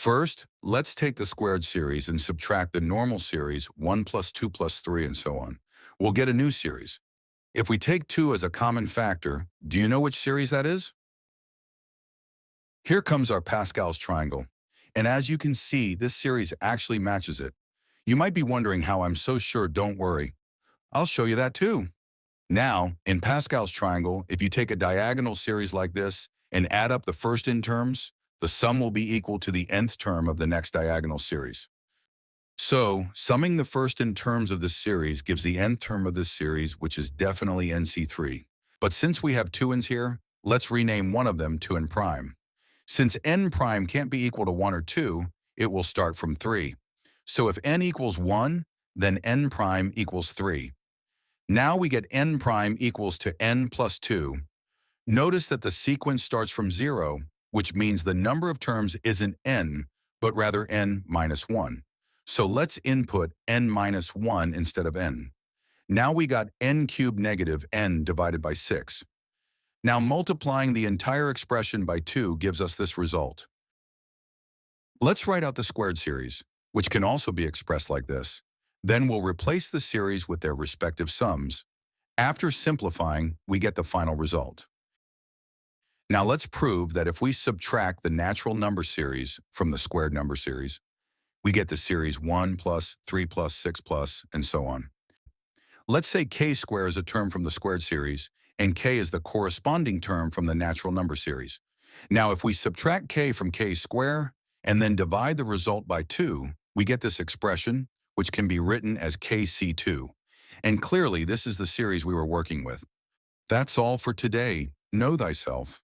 First, let's take the squared series and subtract the normal series 1 plus 2 plus 3 and so on. We'll get a new series. If we take 2 as a common factor, do you know which series that is? Here comes our Pascal's triangle. And as you can see, this series actually matches it. You might be wondering how I'm so sure. Don't worry. I'll show you that too. Now, in Pascal's triangle, if you take a diagonal series like this and add up the first n terms, the sum will be equal to the nth term of the next diagonal series. So, summing the first n terms of this series gives the nth term of this series, which is definitely NC3. But since we have two n's here, let's rename one of them to n prime. Since n prime can't be equal to 1 or 2, it will start from 3. So if n equals 1, then n prime equals 3. Now we get n prime equals to n plus 2. Notice that the sequence starts from 0, which means the number of terms isn't n, but rather n minus 1. So let's input n minus 1 instead of n. Now we got n cubed negative n divided by 6. Now multiplying the entire expression by 2 gives us this result. Let's write out the squared series, which can also be expressed like this. Then we'll replace the series with their respective sums. After simplifying, we get the final result. Now let's prove that if we subtract the natural number series from the squared number series, we get the series 1 plus 3 plus 6 plus, and so on. Let's say k squared is a term from the squared series, and k is the corresponding term from the natural number series. Now if we subtract k from k squared, and then divide the result by 2, we get this expression, which can be written as kc2. And clearly this is the series we were working with. That's all for today. Know thyself.